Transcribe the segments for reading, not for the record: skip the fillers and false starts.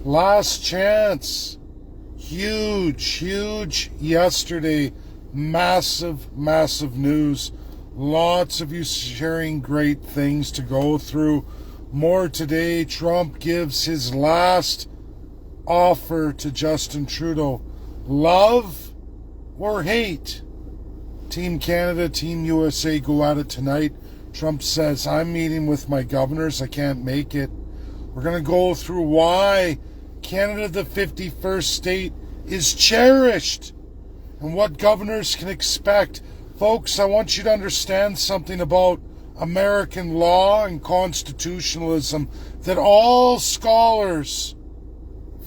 Last chance. Huge yesterday. Massive news. Lots of you sharing great things to go through. More today. Trump gives his last offer to Justin Trudeau. Love or hate? Team Canada, Team USA go at it tonight. Trump says, I'm meeting with my governors. I can't make it. We're going to go through why Canada, the 51st state, is cherished and what governors can expect. Folks, I want you to understand something about American law and constitutionalism that all scholars,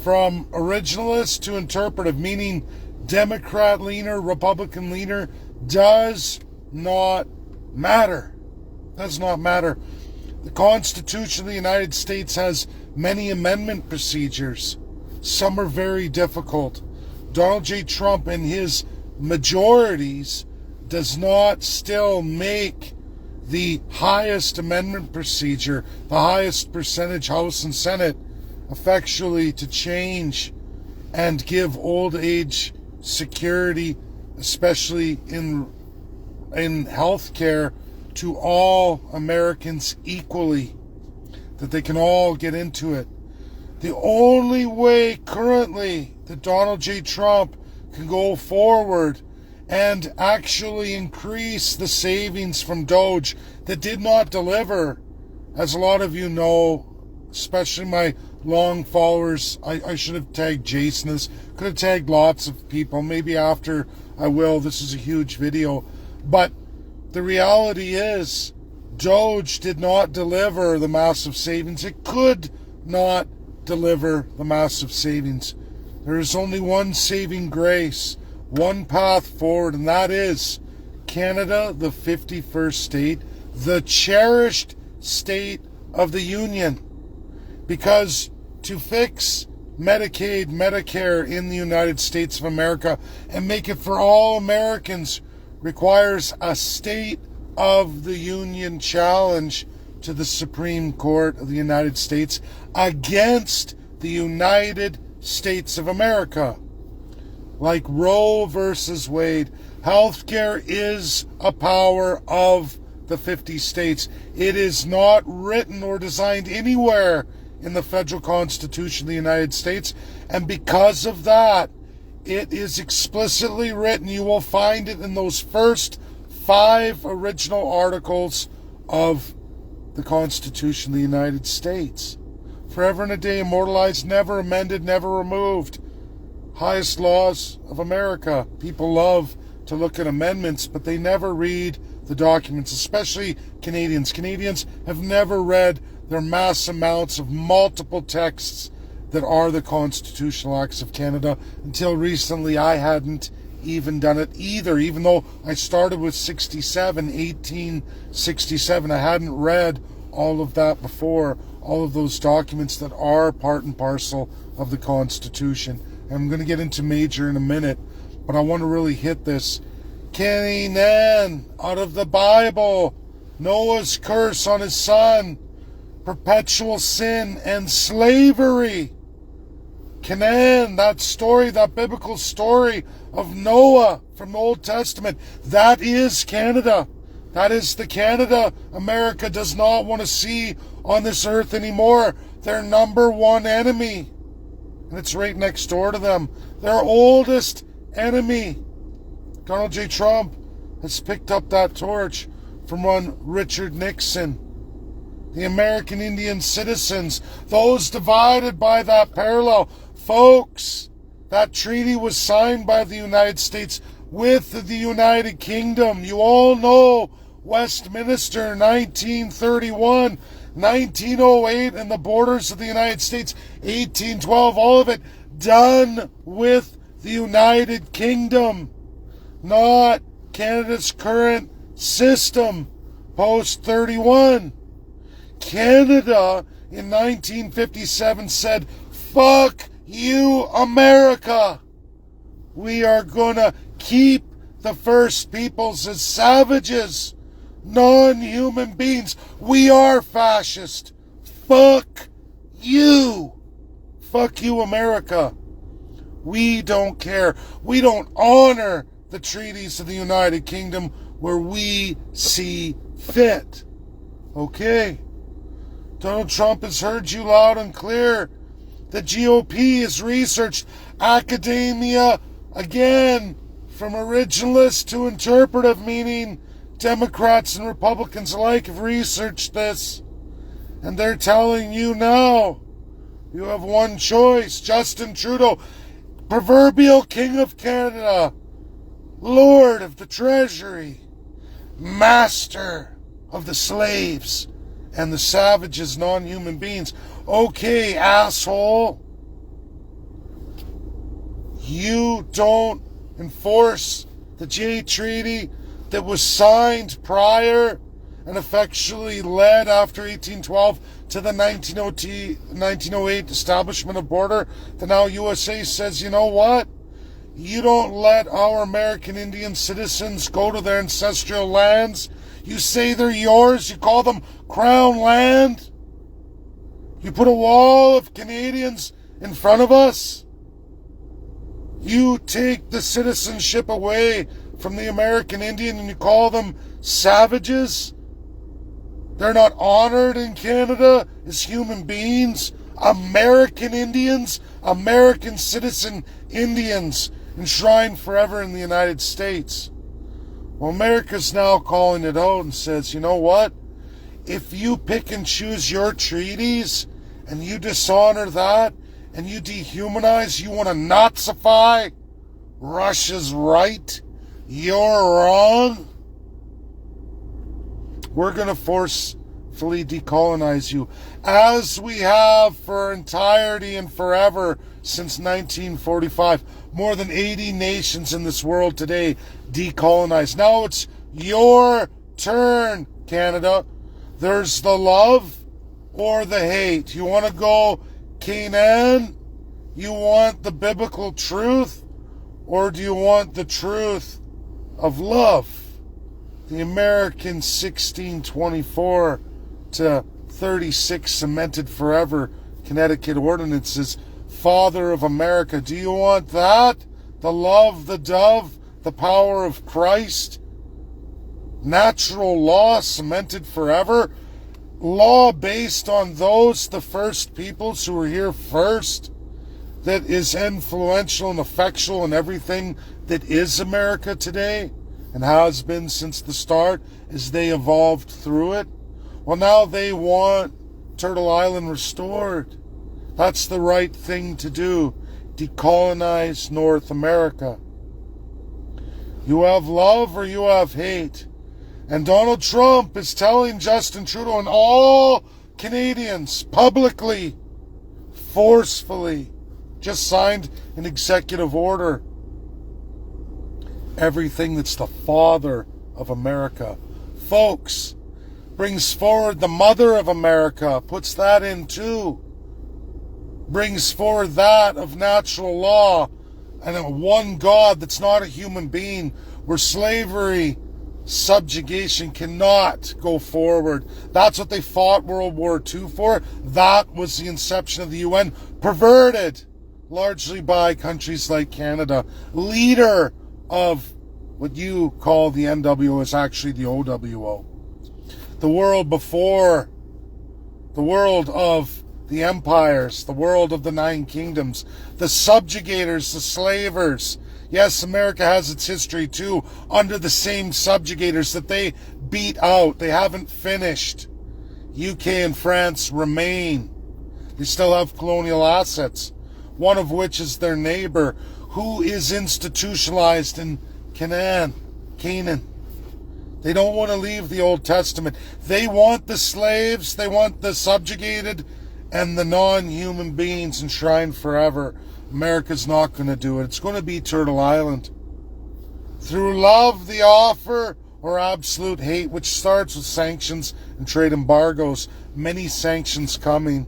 from originalist to interpretive, meaning Democrat leaner, Republican leaner, does not matter. Does not matter. The Constitution of the United States has many amendment procedures. Some are very difficult. Donald J. Trump and his majorities does not still make the highest amendment procedure, the highest percentage House and Senate, effectually to change and give old age security, especially in healthcare, to all Americans equally, that they can all get into it. The only way currently that Donald J. Trump can go forward and actually increase the savings from Doge that did not deliver, as a lot of you know, especially my long followers. I should have tagged Jason. This could have tagged lots of people. Maybe after I will. This is a huge video. But the reality is, Doge did not deliver the massive savings. It could not deliver the massive savings. There is only one saving grace, one path forward, and that is Canada, the 51st state, the cherished state of the Union. Because to fix Medicaid, Medicare in the United States of America and make it for all Americans requires a State of the Union challenge to the Supreme Court of the United States against the United States of America. Like Roe versus Wade, healthcare is a power of the 50 states. It is not written or designed anywhere in the federal Constitution of the United States, and because of that, it is explicitly written. You will find it in those first 5 original articles of the Constitution of the United States. Forever and a day, immortalized, never amended, never removed. Highest laws of America. People love to look at amendments, but they never read the documents, especially Canadians. Canadians have never read their mass amounts of multiple texts that are the constitutional acts of Canada. Until recently, I hadn't even done it either. Even though I started with 1867, I hadn't read all of that before, all of those documents that are part and parcel of the Constitution. And I'm going to get into major in a minute, but I want to really hit this. Canaan, out of the Bible, Noah's curse on his son, perpetual sin and slavery. Canaan, that story, that biblical story of Noah from the Old Testament, that is Canada. That is the Canada America does not want to see on this earth anymore. Their number one enemy. And it's right next door to them. Their oldest enemy. Donald J. Trump has picked up that torch from one Richard Nixon. The American Indian citizens, those divided by that parallel. Folks, that treaty was signed by the United States with the United Kingdom. You all know Westminster, 1931, 1908, and the borders of the United States, 1812, all of it done with the United Kingdom, not Canada's current system, post-31. Canada in 1957 said, fuck you, America. We are going to keep the First Peoples as savages, non-human beings. We are fascist. Fuck you. fuck you, America. We don't care. We don't honor the treaties of the United Kingdom where we see fit. Okay? Donald Trump has heard you loud and clear. The GOP has researched academia again, from originalist to interpretive, meaning Democrats and Republicans alike have researched this. And they're telling you now, you have one choice. Justin Trudeau, proverbial King of Canada, Lord of the Treasury, Master of the slaves and the savages, non-human beings. Okay, asshole. You don't enforce the Jay Treaty that was signed prior and effectually led after 1812 to the 1908 establishment of border. The now USA says, you know what? You don't let our American Indian citizens go to their ancestral lands. You say they're yours. You call them Crown land. You put a wall of Canadians in front of us. You take the citizenship away from the American Indian and you call them savages. They're not honored in Canada as human beings. American Indians, American citizen Indians, enshrined forever in the United States. Well, America's now calling it out and says, you know what? If you pick and choose your treaties and you dishonor that and you dehumanize, you want to Nazify Russia's right, you're wrong. We're going to forcefully decolonize you, as we have for entirety and forever since 1945. More than 80 nations in this world today decolonized. Now it's your turn, Canada. There's the love or the hate. You want to go Canaan? You want the biblical truth? Or do you want the truth of love? The American 1624 to 36 cemented forever Connecticut ordinances, Father of America. Do you want that? The love, the dove, the power of Christ? Natural law cemented forever? Law based on those, the first peoples who were here first, that is influential and effectual in everything that is America today and has been since the start as they evolved through it. Well, now they want Turtle Island restored. That's the right thing to do. Decolonize North America. You have love or you have hate. And Donald Trump is telling Justin Trudeau and all Canadians publicly, forcefully, just signed an executive order. Everything that's the father of America, folks, brings forward the mother of America, puts that in too. Brings forward that of natural law and a one God that's not a human being, where slavery, subjugation cannot go forward. That's what they fought World War II for. That was the inception of the UN, perverted largely by countries like Canada. Leader of what you call the NWO is actually the OWO. The world before, the world of the empires, the world of the 9 kingdoms, the subjugators, the slavers. Yes, America has its history too, under the same subjugators that they beat out. They haven't finished. UK and France remain. They still have colonial assets, one of which is their neighbor, who is institutionalized in Canaan. They don't want to leave the Old Testament. They want the slaves, they want the subjugated, and the non-human beings enshrined forever. America's not going to do it. It's going to be Turtle Island. Through love, the offer, or absolute hate, which starts with sanctions and trade embargoes. Many sanctions coming.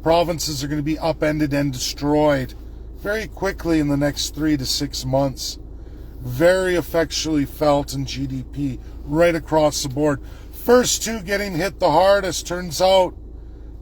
Provinces are going to be upended and destroyed very quickly in the next 3 to 6 months. Very effectually felt in GDP right across the board. First 2 getting hit the hardest. Turns out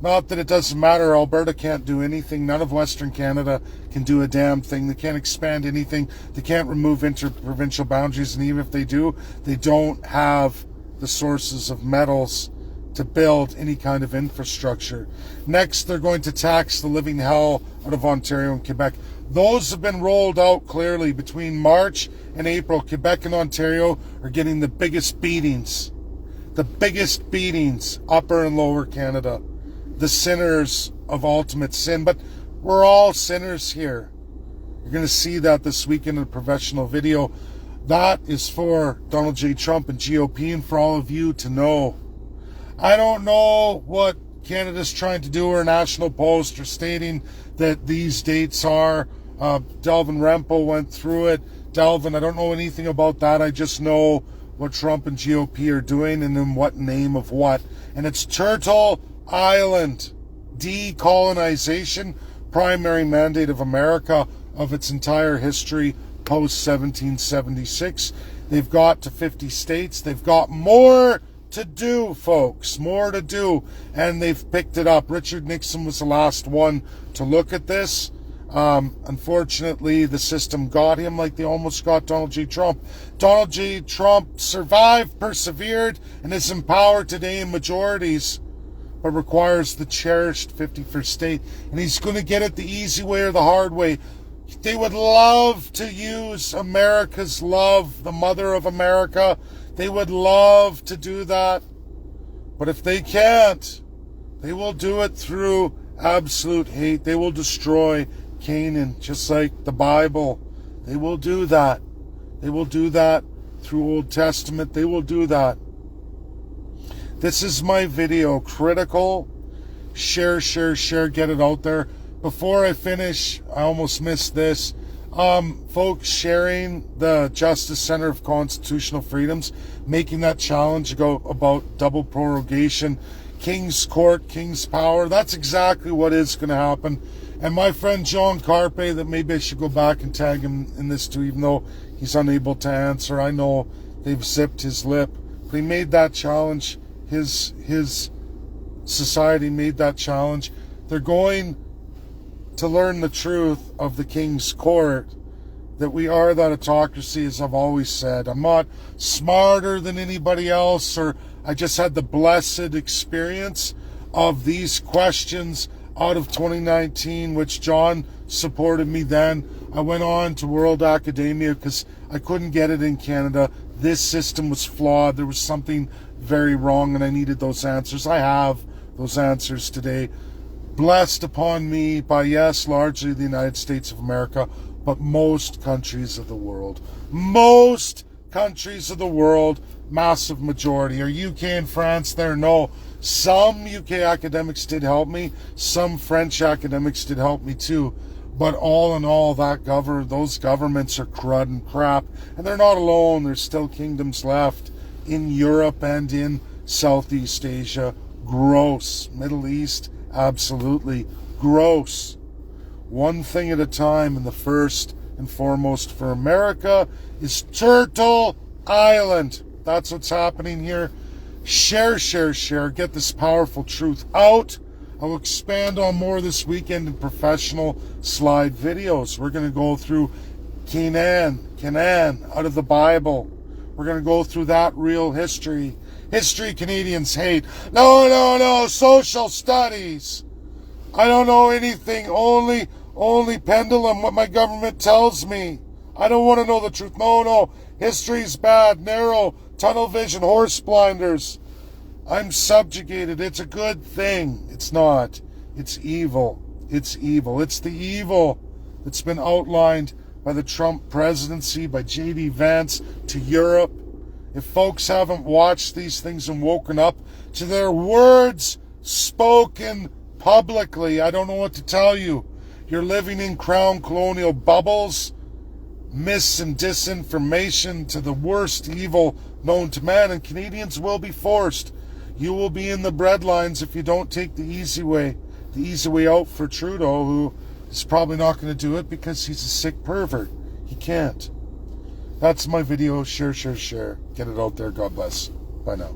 Not that it doesn't matter. Alberta can't do anything. None of Western Canada can do a damn thing. They can't expand anything. They can't remove interprovincial boundaries. And even if they do, they don't have the sources of metals to build any kind of infrastructure. Next, they're going to tax the living hell out of Ontario and Quebec. Those have been rolled out clearly. Between March and April, Quebec and Ontario are getting the biggest beatings. The biggest beatings, Upper and Lower Canada. The sinners of ultimate sin. But we're all sinners here. You're going to see that this weekend in a professional video. That is for Donald J. Trump and GOP and for all of you to know. I don't know what Canada's trying to do or National Post are stating that these dates are. Delvin Rempo went through it. Delvin, I don't know anything about that. I just know what Trump and GOP are doing and in what name of what. And it's Turtle Island decolonization, primary mandate of America of its entire history post 1776. They've got to 50 states. They've got more to do, folks, more to do, and they've picked it up. Richard Nixon was the last one to look at this. Unfortunately, the system got him like they almost got Donald J. Trump. Donald J. Trump survived, persevered, and is in power today in majorities, but requires the cherished 51st state. And he's going to get it the easy way or the hard way. They would love to use America's love, the mother of America. They would love to do that. But if they can't, they will do it through absolute hate. They will destroy Canaan, just like the Bible. They will do that. They will do that through Old Testament. They will do that. This is my video. Critical. Share, share, share. Get it out there. Before I finish, I almost missed this. Folks sharing the Justice Center of Constitutional Freedoms, making that challenge about double prorogation, King's Court, King's Power. That's exactly what is going to happen. And my friend John Carpe, that maybe I should go back and tag him in this too, even though he's unable to answer. I know they've zipped his lip. But he made that challenge. His society made that challenge. They're going to learn the truth of the King's Court, that we are that autocracy, as I've always said. I'm not smarter than anybody else, or I just had the blessed experience of these questions out of 2019, which John supported me then. I went on to World Academia because I couldn't get it in Canada. This system was flawed. There was something very wrong, and I needed those answers. I have those answers today. Blessed upon me by, yes, largely the United States of America, but most countries of the world. Most countries of the world, massive majority. Are UK and France there? No. Some UK academics did help me. Some French academics did help me too. But all in all, those governments are crud and crap. And they're not alone. There's still kingdoms left in Europe and in Southeast Asia. Gross. Middle East, absolutely gross. One thing at a time, and the first and foremost for America is Turtle Island. That's what's happening here. Share, share, share. Get this powerful truth out. I will expand on more this weekend in professional slide videos. We're going to go through Canaan out of the Bible. We're going to go through that real history. History Canadians hate. No, social studies. I don't know anything, only pendulum, what my government tells me. I don't want to know the truth. No, history's bad, narrow, tunnel vision, horse blinders. I'm subjugated. It's a good thing. It's not. It's evil. It's evil. It's the evil that's been outlined by the Trump presidency, by J.D. Vance, to Europe. If folks haven't watched these things and woken up to their words spoken publicly, I don't know what to tell you. You're living in crown colonial bubbles, mis and disinformation to the worst evil known to man, and Canadians will be forced. You will be in the breadlines if you don't take the easy way out for Trudeau, who is probably not going to do it because he's a sick pervert. He can't. That's my video. Share, share, share. Get it out there. God bless. Bye now.